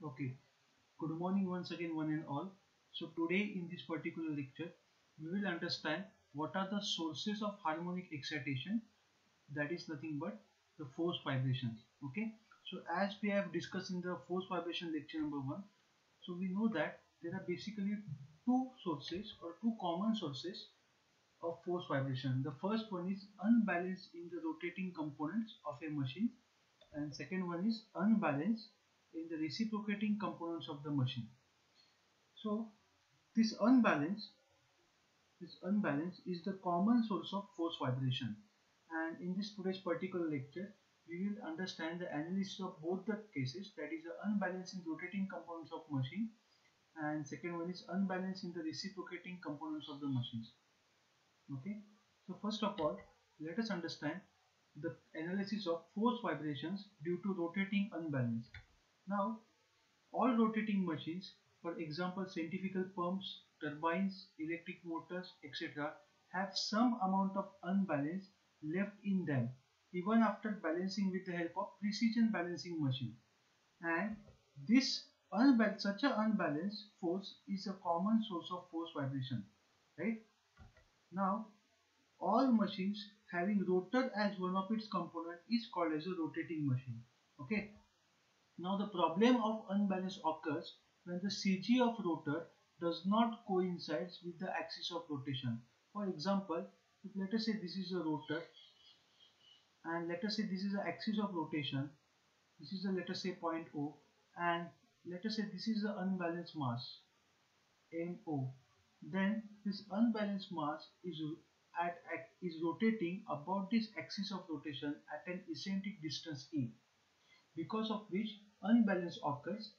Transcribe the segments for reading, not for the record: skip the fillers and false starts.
Okay, good morning once again, one and all. So, today in this particular lecture, we will understand what are the sources of harmonic excitation, that is nothing but the force vibrations. Okay, so as we have discussed in the force vibration lecture number 1, so we know that there are basically two sources or two common sources of force vibration. The first one is unbalance in the rotating components of a machine, and second one is unbalance in the reciprocating components of the machine. So this unbalance is the common source of force vibration, and in this today's particular lecture we will understand the analysis of both the cases, that is the unbalance in rotating components of machine, and second one is unbalance in the reciprocating components of the machines. Okay, so first of all, let us understand the analysis of force vibrations due to rotating unbalance. Now, all rotating machines, for example centrifugal pumps, turbines, electric motors, etc., have some amount of unbalance left in them even after balancing with the help of precision balancing machine. And such a unbalanced force is a common source of force vibration, right? Now, all machines having rotor as one of its component is called as a rotating machine. Okay. Now the problem of unbalance occurs when the CG of rotor does not coincide with the axis of rotation. For example, if let us say this is a rotor and let us say this is the axis of rotation, this is the, let us say, point O, and let us say this is the unbalanced mass MO, then this unbalanced mass is rotating about this axis of rotation at an eccentric distance E, because of which unbalance occurs,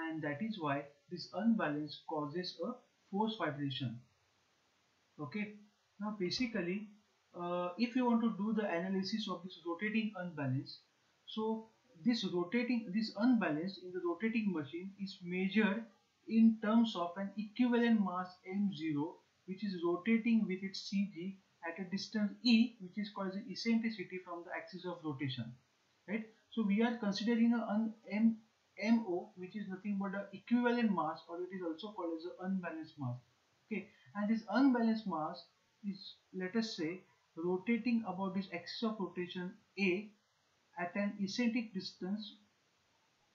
and that is why this unbalance causes a force vibration. Okay, now basically if you want to do the analysis of this rotating unbalance, so this unbalance in the rotating machine is measured in terms of an equivalent mass m0, which is rotating with its CG at a distance E, which is called the eccentricity from the axis of rotation, right? So we are considering MO, which is nothing but the equivalent mass, or it is also called as the unbalanced mass. Okay, and this unbalanced mass is, let us say, rotating about this axis of rotation A at an eccentric distance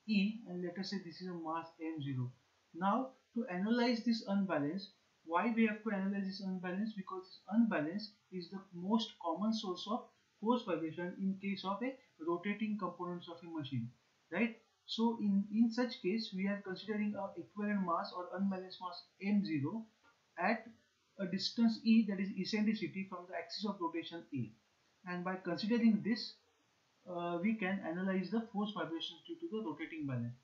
E, and let us say this is a mass m0. Now to analyze this unbalance, why we have to analyze this unbalance? Because this unbalance is the most common source of force vibration in case of a rotating components of a machine, right? So in such case we are considering a equivalent mass or unbalanced mass m0 at a distance E, that is eccentricity from the axis of rotation A, and by considering this we can analyze the force vibrations due to the rotating balance.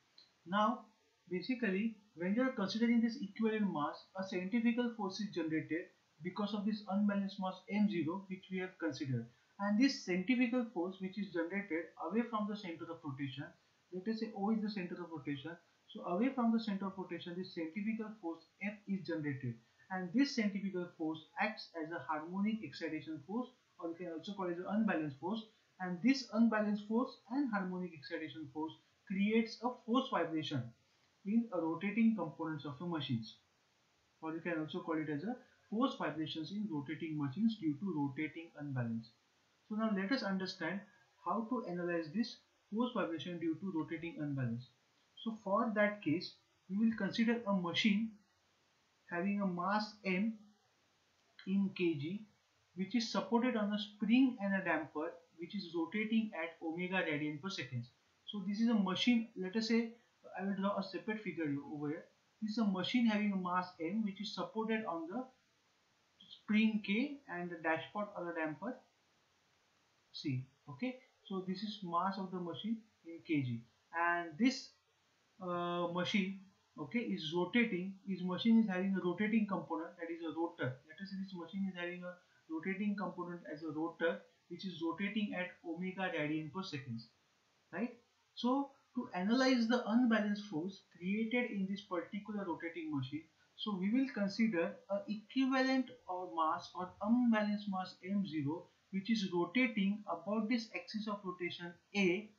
Now, basically, when you are considering this equivalent mass, a centrifugal force is generated because of this unbalanced mass m0, which we have considered. And this centrifugal force, which is generated away from the center of rotation, let us say O is the center of rotation. So, away from the center of rotation, this centrifugal force F is generated. And this centrifugal force acts as a harmonic excitation force, or you can also call it the unbalanced force, and this unbalanced force and harmonic excitation force creates a force vibration in a rotating components of a machines, or you can also call it as a force vibrations in rotating machines due to rotating unbalance. So now let us understand how to analyze this force vibration due to rotating unbalance. So for that case we will consider a machine having a mass m in kg, which is supported on a spring and a damper, which is rotating at omega radian per second. So this is a machine, let us say, I will draw a separate figure over here. This is a machine having a mass m, which is supported on the spring k and the dashpot or the damper c. Okay, so this is mass of the machine in kg, and this machine, okay, is rotating. This machine is having a rotating component, that is a rotor. Let us say this machine is having a rotating component as a rotor, which is rotating at omega radian per second, right? So to analyze the unbalanced force created in this particular rotating machine, so we will consider a equivalent or mass or unbalanced mass m0, which is rotating about this axis of rotation A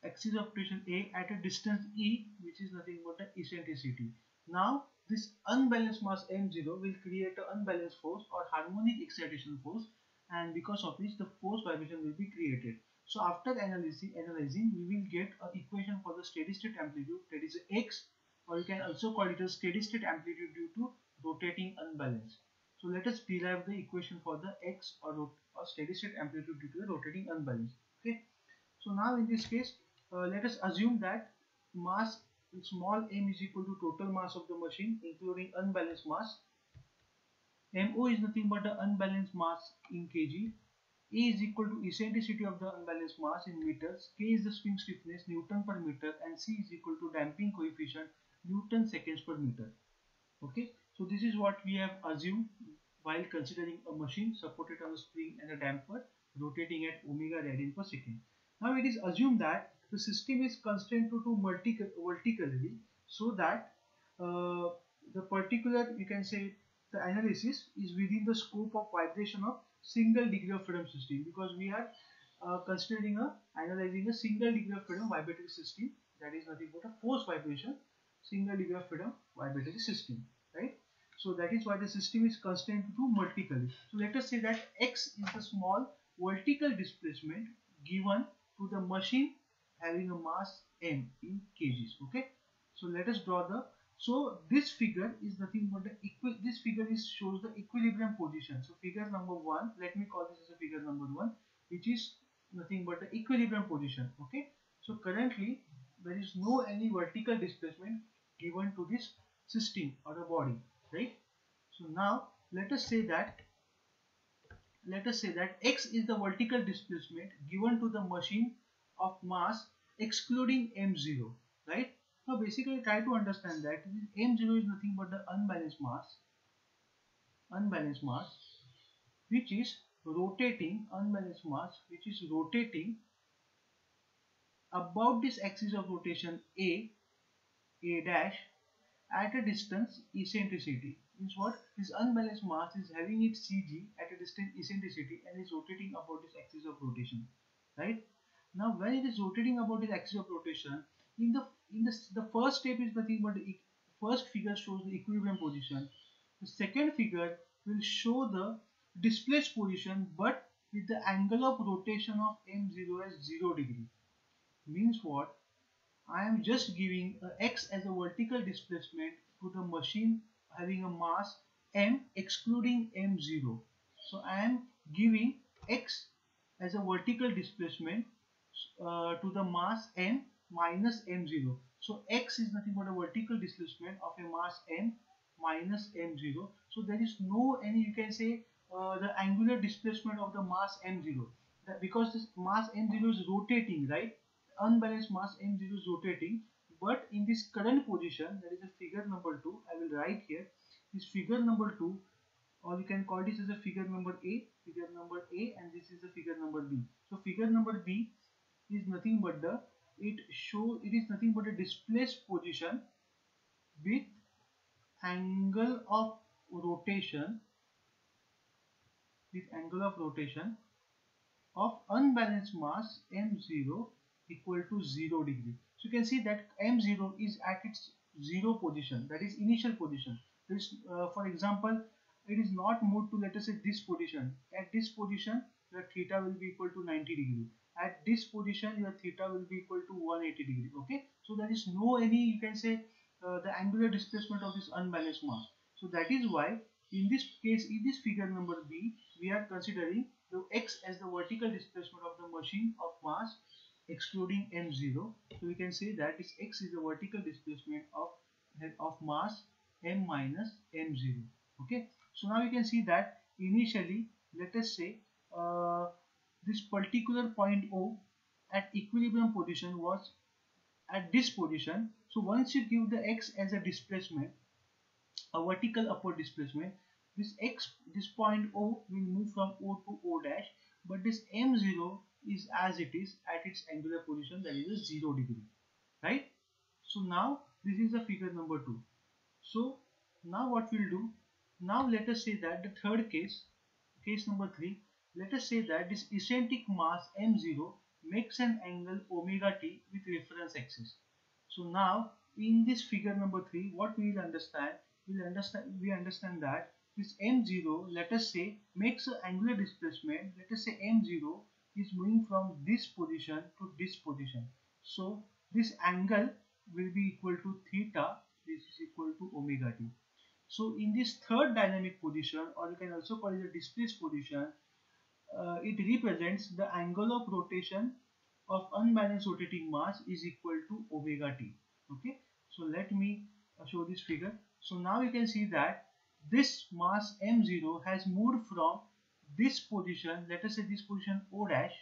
axis of rotation A at a distance E, which is nothing but the eccentricity. Now this unbalanced mass m0 will create an unbalanced force or harmonic excitation force, and because of which the force vibration will be created. So after analyzing, we will get an equation for the steady state amplitude, that is x, or you can also call it a steady state amplitude due to rotating unbalance. So let us derive the equation for the x or steady state amplitude due to the rotating unbalance. Okay. So now in this case, let us assume that mass small m is equal to total mass of the machine including unbalanced mass. MO is nothing but the unbalanced mass in kg. A is equal to eccentricity of the unbalanced mass in meters. K is the spring stiffness Newton per meter, and C is equal to damping coefficient Newton seconds per meter. Okay, so this is what we have assumed while considering a machine supported on a spring and a damper rotating at omega radian per second. Now it is assumed that the system is constrained to vertically, so that the particular, you can say, the analysis is within the scope of vibration of single degree of freedom system, because we are analyzing a single degree of freedom vibratory system, that is nothing but a force vibration single degree of freedom vibratory system, right? So that is why the system is constrained to vertically. So let us say that x is the small vertical displacement given to the machine having a mass m in kgs. Okay, so let us draw the, so this figure is nothing but the this figure shows the equilibrium position. So figure number 1, let me call this as a figure number 1, which is nothing but the equilibrium position. Okay, so currently there is no any vertical displacement given to this system or a body, right? So now let us say that x is the vertical displacement given to the machine of mass excluding m0, right? Now basically try to understand that m0 is nothing but the unbalanced mass which is rotating, about this axis of rotation a dash at a distance eccentricity. Means what? This unbalanced mass is having its CG at a distant eccentricity and is rotating about this axis of rotation, right? Now when it is rotating about this axis of rotation, the first step is nothing but the first figure shows the equilibrium position. The second figure will show the displaced position, but with the angle of rotation of m0 as 0 degree. Means what? I am just giving x as a vertical displacement to the machine having a mass m excluding m0. So I am giving x as a vertical displacement to the mass m minus m0. So x is nothing but a vertical displacement of a mass m minus m0. So there is no any, you can say, the angular displacement of the mass m0, because this mass m0 is rotating, right? Unbalanced mass m0 is rotating, but in this current position, that is a figure number 2, I will write here this figure number 2, or you can call this as a figure number A, and this is the figure number B. So figure number B is nothing but it is nothing but a displaced position with angle of rotation of unbalanced mass m0 equal to 0 degree. So you can see that m0 is at its 0 position, that is initial position. This, for example, it is not moved to, let us say, this position. At this position your theta will be equal to 90 degree. At this position your theta will be equal to 180 degree. Okay, so there is no any, you can say, the angular displacement of this unbalanced mass. So that is why in this case, in this figure number B, we are considering the x as the vertical displacement of the machine of mass excluding m0. So we can say that this x is the vertical displacement of mass m minus m0. Okay, so now you can see that initially, let us say, this particular point O at equilibrium position was at this position. So once you give the x as a displacement, a vertical upward displacement, this point O will move from O to O dash, but this m0 is as it is at its angular position, that is a 0 degree, right? So now this is the figure number 2. So now what we'll do, now let us say that the third case number 3, let us say that this eccentric mass m0 makes an angle omega t with reference axis. So now in this figure number 3, what we will understand, we understand that this m0, let us say, makes an angular displacement. Let us say m0 is moving from this position to this position. So this angle will be equal to theta. This is equal to omega t. So in this third dynamic position, or you can also call it the displaced position, it represents the angle of rotation of unbalanced rotating mass is equal to omega t. Okay, so let me show this figure. So now you can see that this mass m0 has moved from this position, let us say this position o dash,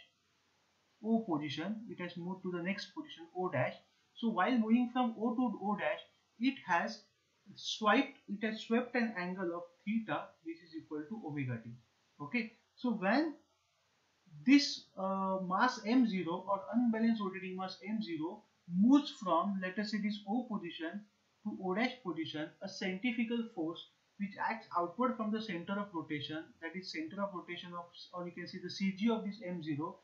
o position, it has moved to the next position o dash. So while moving from o to o dash, it has swept an angle of theta which is equal to omega t. Okay, so when this mass m0 or unbalanced rotating mass m0 moves from, let us say, this o position to o dash position, a centrifugal force which acts outward from the center of rotation, that is center of rotation of, or you can see the CG of this m0,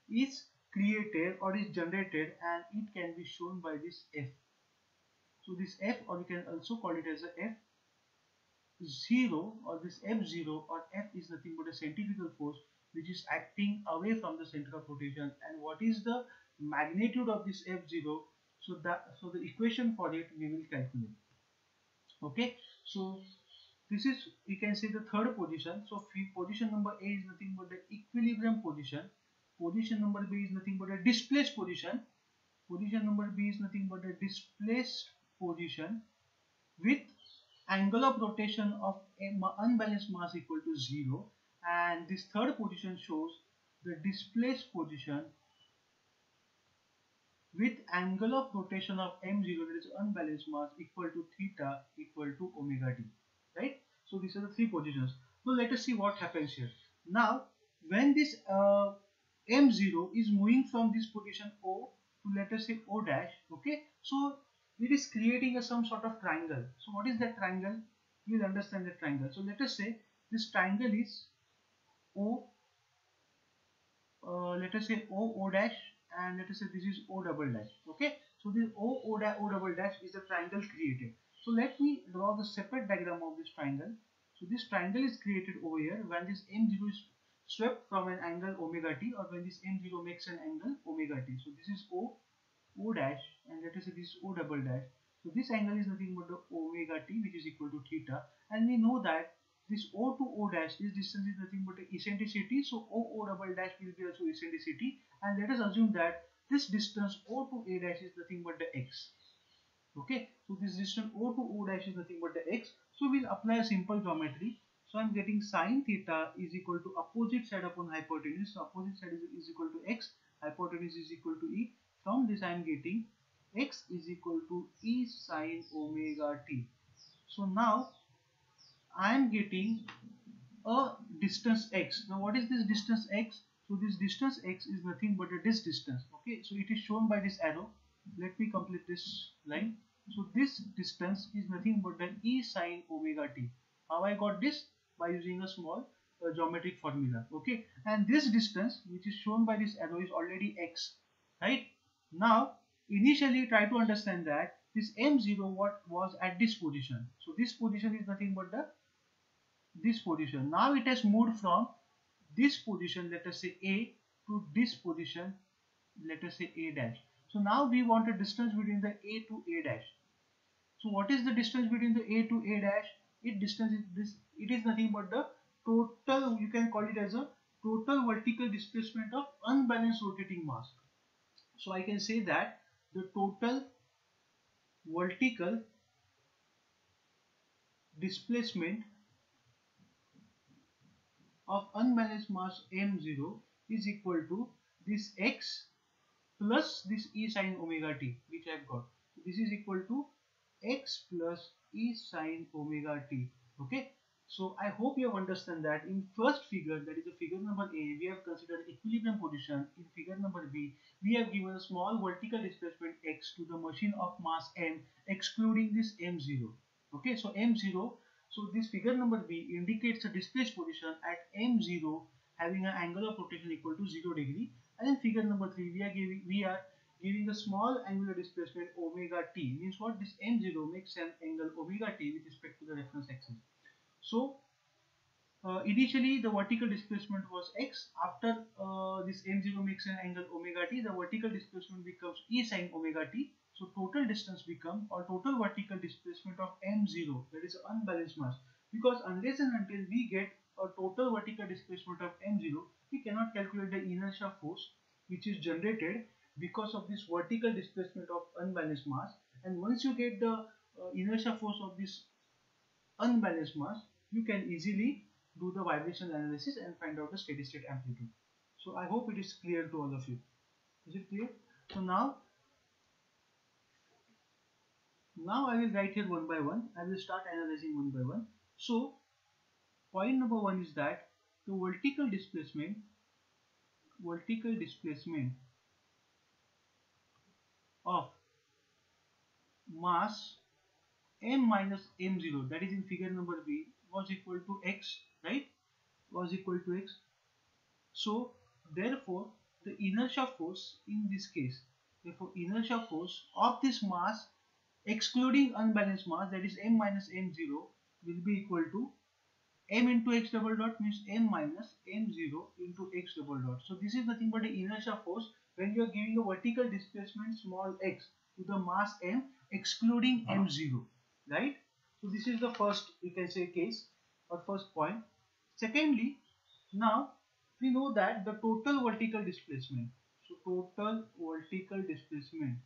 is created or is generated, and it can be shown by this F. So this F, or you can also call it as a F0, or this F0 or F is nothing but a centrifugal force which is acting away from the center of rotation. And what is the magnitude of this F0? So the equation for it we will calculate. Okay, so this is, you can say, the third position. So position number A is nothing but the equilibrium position. Position number B is nothing but a displaced position. Position number B is nothing but a displaced position with angle of rotation of unbalanced mass equal to 0. And this third position shows the displaced position with angle of rotation of m0, that is unbalanced mass, equal to theta equal to omega t, right? So these are the three positions. So let us see what happens here. Now when this m0 is moving from this position o to, let us say, o dash, okay, so it is creating some sort of triangle. So what is that triangle? You will understand the triangle. So let us say this triangle is o, let us say o dash, and let us say this is o double dash. Okay, so this o double dash is the triangle created. So let me draw the separate diagram of this triangle. So this triangle is created over here when this m0 is swept from an angle omega t, or when this m0 makes an angle omega t. So this is o dash, and let us say this is o double dash. So this angle is nothing but the omega t, which is equal to theta, and we know that this o to o dash, this distance is nothing but the eccentricity. So o double dash will be also eccentricity, and let us assume that this distance o to a dash is nothing but the x. Okay, so this distance o to o dash is nothing but the x. So we'll apply a simple geometry. So I'm getting sine theta is equal to opposite side upon hypotenuse. So opposite side is equal to x, hypotenuse is equal to e. From this I am getting x is equal to e sine omega t. So now I am getting a distance x. Now what is this distance x? So this distance x is nothing but this distance. Okay, so it is shown by this arrow. Let me complete this line. So this distance is nothing but the e sine omega t. How I got this? By using a small geometric formula. Okay, and this distance which is shown by this arrow is already x, right? Now initially try to understand that this m0 what was at this position. So this position is nothing but this position. Now it has moved from this position, let us say A, to this position, let us say A dash. So now we want a distance between the A to A dash. So what is the distance between the A to A dash? It is nothing but the total, you can call it as a total vertical displacement of unbalanced rotating mass. So I can say that the total vertical displacement of unbalanced mass m0 is equal to this x plus this e sine omega t, which I have got. So this is equal to x plus e sine omega t. Okay, so I hope you have understand that in first figure, that is the figure number A, we have considered equilibrium position. In figure number B, we have given a small vertical displacement x to the machine of mass m, excluding this m0. Okay, so m0, so this figure number B indicates a displaced position at m0 having an angle of rotation equal to 0 degree. And in figure number 3, we are giving a small angular displacement omega t. Means what? This m0 makes an angle omega t with respect to the reference axis. So initially the vertical displacement was x. After this m0 makes an angle omega t, the vertical displacement becomes e sine omega t. So total distance become, or total vertical displacement of m0, that is unbalanced mass. Because unless and until we get a total vertical displacement of m0, we cannot calculate the inertia force which is generated because of this vertical displacement of unbalanced mass. And once you get the inertia force of this unbalanced mass, you can easily do the vibration analysis and find out the steady state amplitude. So I hope it is clear to all of you. Is it clear? So now I will write here one by one. I will start analyzing one by one. So point number one is that the vertical displacement of mass m minus m0, that is in figure number B, was equal to x, right? Was equal to x. So therefore the inertia force in this case, therefore inertia force of this mass excluding unbalanced mass, that is m minus m0, will be equal to m into x double dot, means m minus m0 into x double dot. So this is nothing but the inertia force when you are giving a vertical displacement small x to the mass m excluding m0, right? So this is the first, you can say, case or first point. Secondly, now we know that the total vertical displacement, so total vertical displacement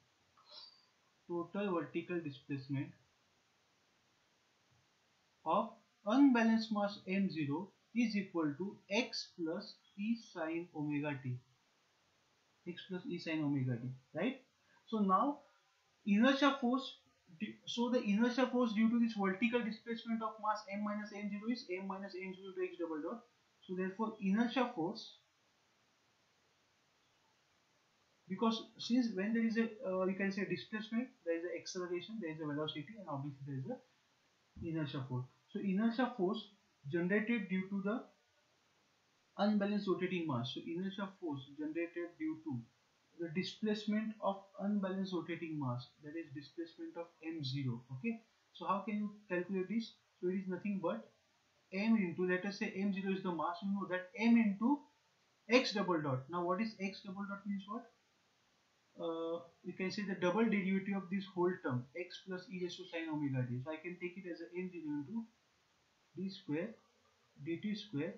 of unbalanced mass m0 is equal to x plus e sine omega t, right? So now inertia force, so the inertia force due to this vertical displacement of mass m minus m0 is m minus m0 to x double dot. So therefore inertia force, because since when there is a you can say displacement, there is an acceleration, there is a velocity, and obviously there is a inertia force. So inertia force generated due to the unbalanced rotating mass. So inertia force generated due to the displacement of unbalanced rotating mass, that is displacement of m0. Okay. So how can you calculate this? So it is nothing but m into, let us say m0 is the mass, you know that m into x double dot. Now what is x double dot means what? You can say the double derivative of this whole term, x plus e raised to sine omega t. So I can take it as a m0 into d square dt square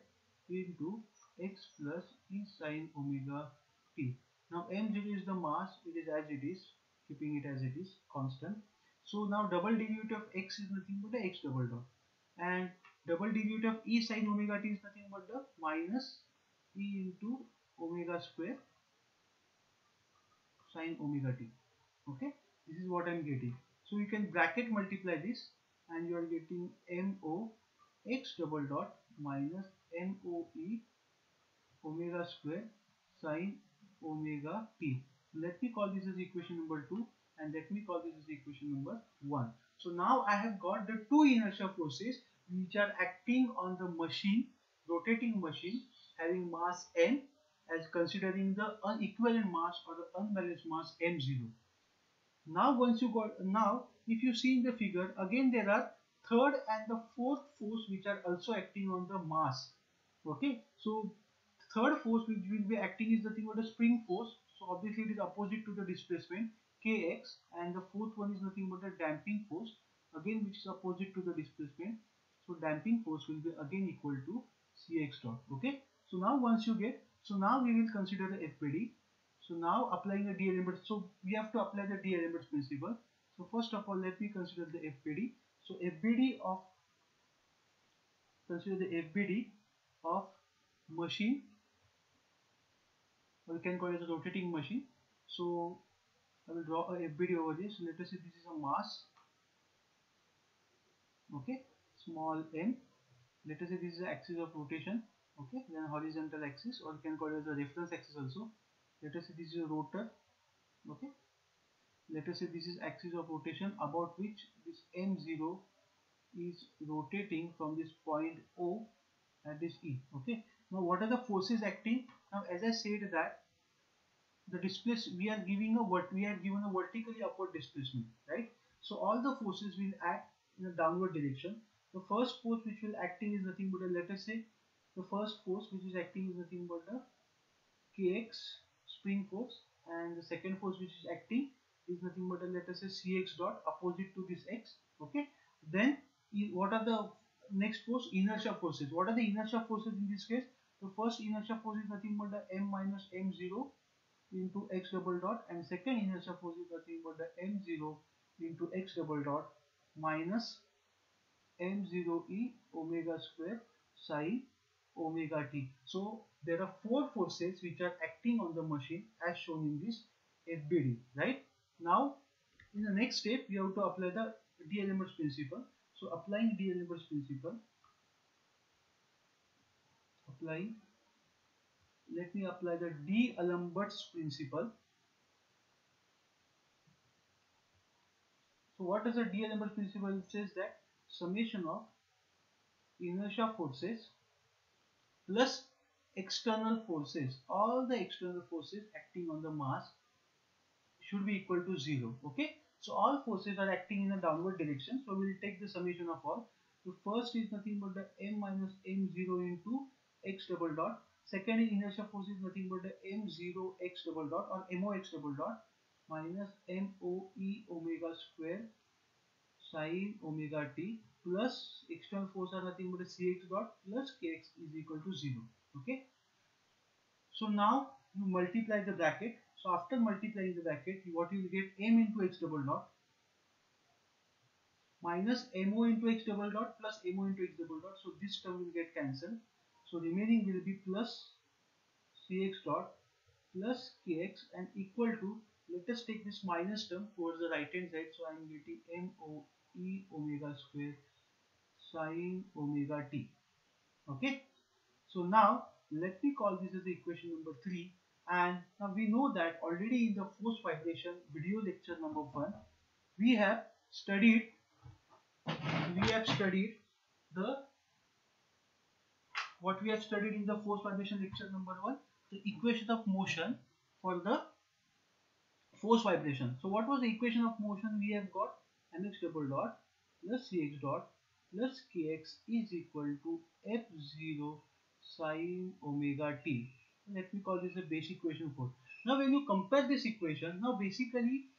into x plus e sine omega t. Now m0 is the mass, it is as it is, keeping it as it is, constant. So now double derivative of x is nothing but the x double dot, and double derivative of e sine omega t is nothing but the minus e into omega square sine omega t. Okay, this is what I am getting. So you can bracket multiply this and you are getting mo x double dot minus moe omega square sine omega t. Let me call this as equation number 2 and let me call this as equation number 1. So now I have got the two inertia forces which are acting on the machine, rotating machine having mass m, as considering the unequivalent mass or the unbalanced mass m0. Now now if you see in the figure, again there are third and the fourth force which are also acting on the mass. Okay, so third force which will be acting is nothing but a spring force, so obviously it is opposite to the displacement kx, and the fourth one is nothing but a damping force, again which is opposite to the displacement, so damping force will be again equal to cx dot. Okay, so now once you get, so now we will consider the fpd. So now applying the D'Alembert, so we have to apply the D'Alembert principle. So first of all, let me consider the FBD. So consider the FBD of machine, or we can call it a rotating machine. So I will draw a FBD over here. So let us say this is a mass, okay, small m. Let us say this is the axis of rotation, okay, then horizontal axis, or we can call it as a reference axis also. Let us say this is a rotor, okay. Let us say this is axis of rotation about which this m0 is rotating from this point O at this E. Okay. Now what are the forces acting? Now as I said that the displace we are giving a what we are given a vertically upward displacement, right? So all the forces will act in a downward direction. The first force which will acting is nothing but a, let us say the first force which is acting is nothing but the kx spring force, and the second force which is acting is nothing but a, let us say cx dot opposite to this x. Okay, then what are the next force? Inertia forces. What are the inertia forces in this case? The first inertia force is nothing but the m minus m0 into x double dot, and second inertia force is nothing but the m0 into x double dot minus m0 e omega square psi omega t. So there are four forces which are acting on the machine as shown in this FBD, right? Now in the next step we have to apply the D'Alembert's principle. So applying D'Alembert's principle, let me apply the D'Alembert's principle. So what does the D'Alembert's principle? It says that summation of inertia forces plus external forces, all the external forces acting on the mass should be equal to 0. Okay, so all forces are acting in a downward direction, so we will take the summation of all. The first is nothing but the m minus m0 into x double dot. Second inertia force is nothing but the m0 x double dot or mo x double dot minus mo e omega square sin omega t plus external force are nothing but a cx dot plus kx is equal to 0. Okay, so now you multiply the bracket. So after multiplying the bracket, what you will get m into x double dot minus mo into x double dot plus mo into x double dot. So this term will get cancelled. So remaining will be plus cx dot plus kx and equal to, let us take this minus term towards the right hand side. So I am getting mo e omega square sin omega t. Okay, so now let me call this as the equation number 3. And now we know that already in the force vibration video lecture number 1 we have studied the what we have studied in the force vibration lecture number 1, the equation of motion for the force vibration. So what was the equation of motion? We have got mx double dot plus cx dot plus kx is equal to f0 sin omega t. Let me call this a base equation 4. Now when you compare this equation, now basically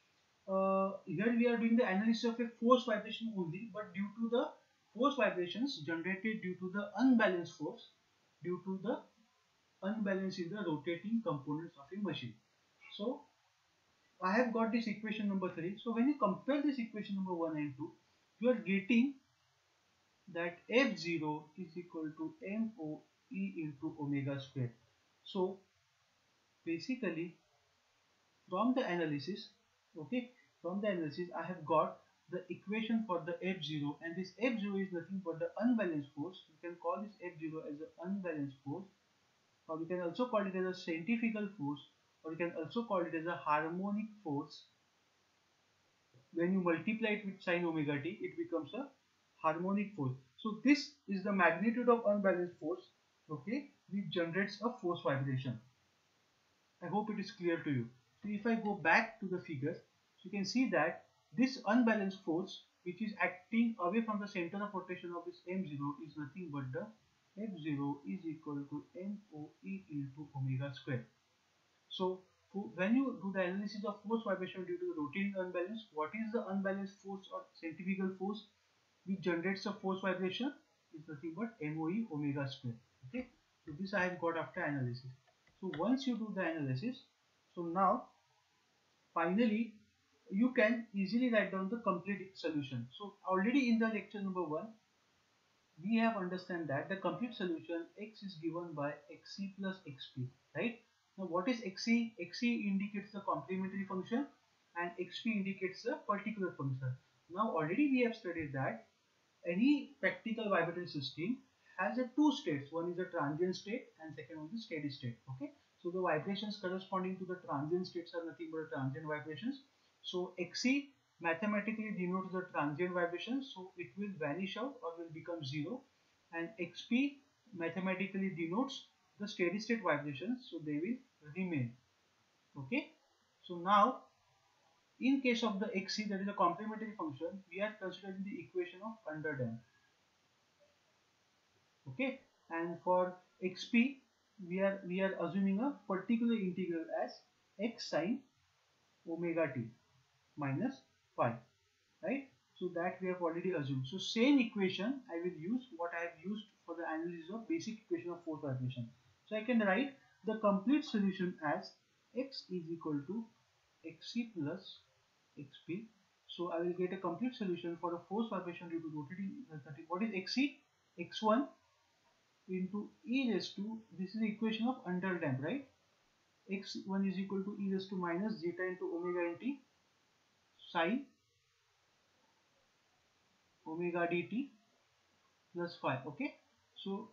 here we are doing the analysis of a force vibration only, but due to the force vibrations generated due to the unbalanced force, due to the unbalance in the rotating components of a machine. So I have got this equation number 3. So when you compare this equation number 1 and 2, you are getting that f0 is equal to mo e into omega square. So basically from the analysis, okay, from the analysis I have got the equation for the f0, and this f0 is nothing but the unbalanced force. You can call this f0 as an unbalanced force, or you can also call it as a centrifugal force, or you can also call it as a harmonic force. When you multiply it with sin omega t, it becomes a harmonic force. So this is the magnitude of unbalanced force, okay, which generates a force vibration. I hope it is clear to you. So if I go back to the figure, you can see that this unbalanced force which is acting away from the center of rotation of this m0 is nothing but the f0 is equal to mo e into omega square. So when you do the analysis of force vibration due to the rotating unbalance, what is the unbalanced force or centrifugal force which generates a force vibration? Is nothing but mo e omega square. Okay, so this I have got after analysis. So once you do the analysis, so now finally you can easily write down the complete solution. So already in the lecture number 1 we have understand that the complete solution x is given by xc plus xp, right? Now what is xc? Xc indicates the complementary function and xp indicates the particular function. Now already we have studied that any practical vibratory system has a two states. One is a transient state and second one is steady state. Okay, so the vibrations corresponding to the transient states are nothing but transient vibrations. So xc mathematically denotes the transient vibrations, so it will vanish out or will become 0, and xp mathematically denotes the steady state vibrations, so they will remain. Okay, so now in case of the xc, that is a complementary function, we are considering the equation of underdamped. Okay, and for xp, we are assuming a particular integral as x sine omega t minus phi, right? So that we have already assumed. So same equation I will use what I have used for the analysis of basic equation of force vibration. So I can write the complete solution as x is equal to xc plus xp. So I will get a complete solution for a force vibration due to rotating. What is xc? x1 into e raised to, this is the equation of underdamped, right? X1 is equal to e raised to minus zeta into omega nt sine omega dt plus phi. Okay, so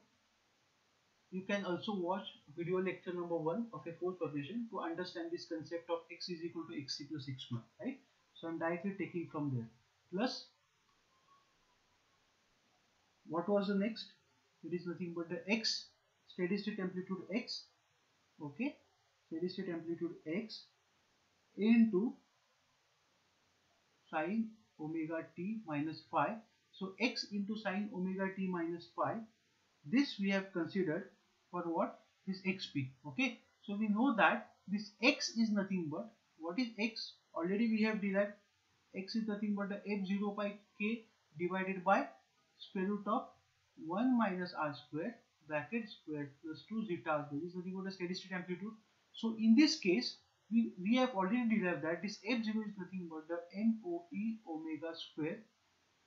you can also watch video lecture number 1 of a force vibration to understand this concept of x is equal to xc plus x1, right? So I'm directly taking from there. Plus, what was the next? It is nothing but the x, steady state amplitude x, okay, steady state amplitude x into sine omega t minus phi. So x into sine omega t minus phi, this we have considered for what? This xp. Okay, so we know that this x is nothing but, what is x? Already we have derived. X is nothing but the f0 by k divided by square root of 1 minus r square bracket square plus 2 zeta r square. This is nothing but the steady state amplitude. So in this case, we have already derived that this f0 is nothing but the moe omega square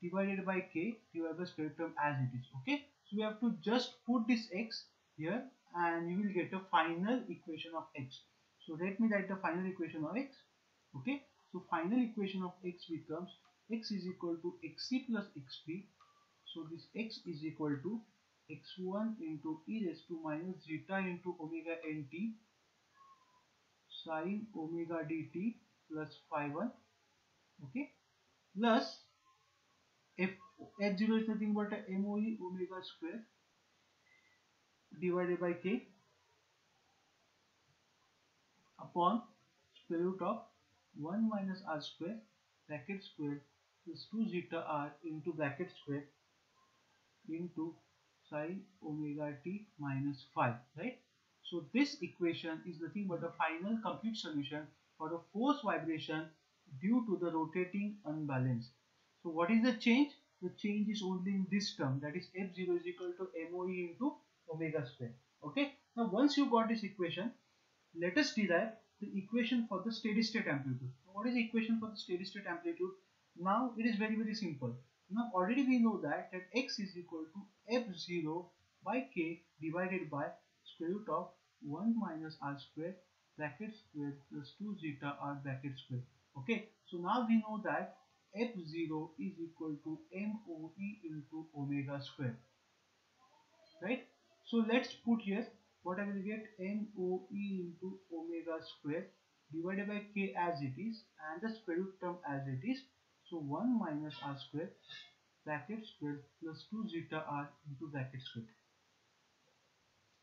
divided by k divided by square term as it is. Okay, so we have to just put this x here and you will get a final equation of x. So let me write the final equation of x. Okay, so final equation of x becomes x is equal to xc plus xp. So this x is equal to x1 into e raised to minus zeta into omega nt sine omega dt plus phi 1. Okay, plus f f0 is nothing but a moe omega square divided by k upon square root of 1 minus r square bracket square plus 2 zeta r into bracket square into sine omega t minus phi, right? So this equation is nothing but a final complete solution for the force vibration due to the rotating unbalance. So what is the change? The change is only in this term, that is f0 is equal to moe into omega square. Okay, now once you got this equation, let us derive the equation for the steady state amplitude. What is the equation for the steady state amplitude? Now it is very simple. Now already we know that x is equal to f0 by k divided by square root of 1 minus r square bracket square plus 2 zeta r bracket square. Okay, so now we know that f0 is equal to moe into omega square, right? So let's put here what I will get, moe into omega square divided by k as it is and the square root term as it is. So 1 minus r square bracket square plus 2 zeta r into bracket square.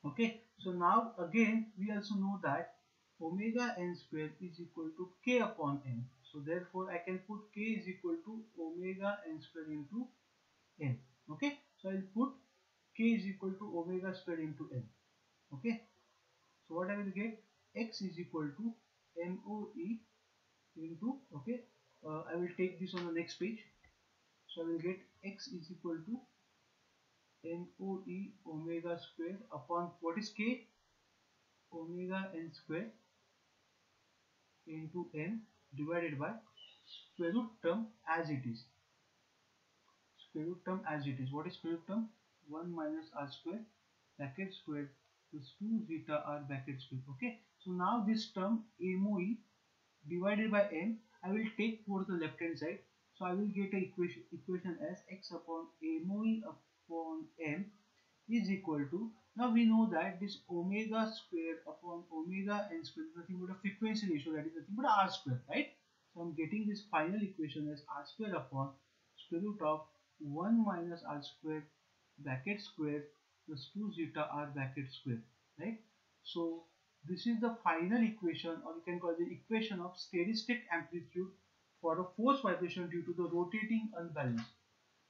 Okay, so now again we also know that omega n square is equal to k upon n. So therefore I can put k is equal to omega n square into n. Okay, so I will put k is equal to omega square into n. Okay, so what I will get, x is equal to moe into, okay, I will take this on the next page. So I will get x is equal to moe omega square upon, what is k, omega n square into n divided by square root term as it is. Square root term as it is. What is square root term? 1 minus r square bracket square plus 2 zeta r bracket square. Okay, so now this term moe divided by n I will take towards the left hand side. So I will get a equation as x upon moe upon n is equal to, now we know that this omega square upon omega n square is nothing but a frequency ratio, that is nothing but r square, right? So I'm getting this final equation as r square upon square root of 1 minus r square bracket square plus 2 zeta r bracket square, right? So This is the final equation, or you can call the equation of steady state amplitude for a force vibration due to the rotating unbalance.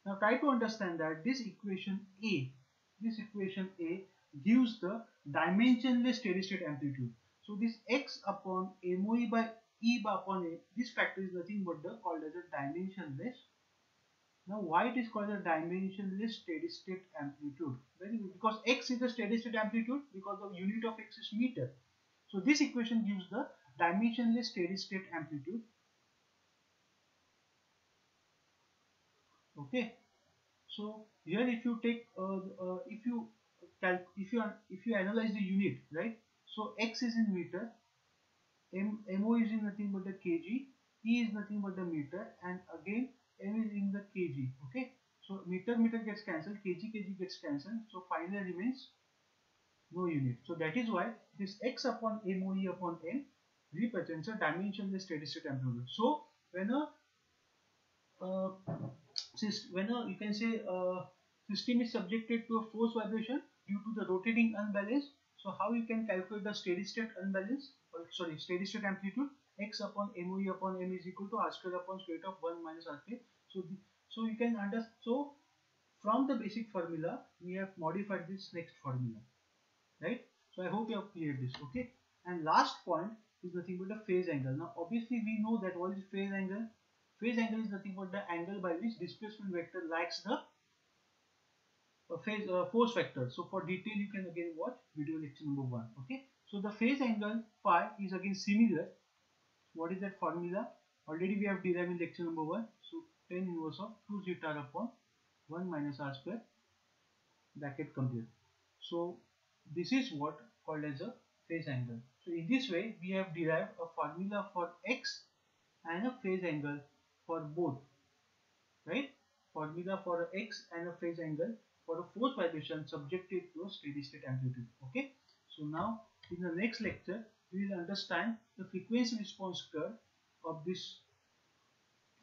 Now try to understand that this equation A gives the dimensionless steady state amplitude. So this x upon MOE by E by upon A, this factor is nothing but the called as a dimensionless. Now why it is called a dimensionless steady state amplitude? Very good, because x is the steady state amplitude, because the unit of x is meter. So this equation gives the dimensionless steady state amplitude. Okay. So here, if you take if you analyze the unit, right? So x is in meter, MO is in nothing but the kg, E is nothing but the meter, and again M is in the kg. Okay. So meter gets cancelled, kg gets cancelled. So finally remains no unit. So that is why this x upon MOE upon M represents a dimensionless steady state amplitude. So when a uh, you can say system is subjected to a force vibration due to the rotating unbalance, so how you can calculate the steady state unbalance, or sorry, steady state amplitude? X upon MOE upon M is equal to R square upon square root of 1 minus R square. So you can understand. So from the basic formula we have modified this next formula, right? So I hope you have cleared this. Okay. And last point is nothing but the phase angle. Now obviously we know that what is phase angle. Phase angle is nothing but the angle by which displacement vector lags the force vector. So for detail you can again watch video lecture number 1. Okay. So the phase angle phi is again similar. What is that formula? Already we have derived in lecture number 1. So tan inverse of 2 zeta upon 1 minus r square, bracket complete. So this is what called as a phase angle. So in this way we have derived a formula for x and a phase angle for both, right? Formula for x and a phase angle for a force vibration subjected to a steady state amplitude. Okay. So now in the next lecture we will understand the frequency response curve of this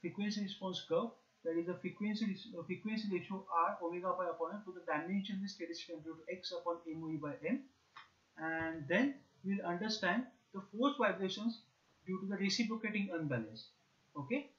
frequency response curve, that is the frequency ratio r omega pi upon m to the dimensionless steady state amplitude x upon MOE by m, and then we will understand the force vibrations due to the reciprocating unbalance. Okay.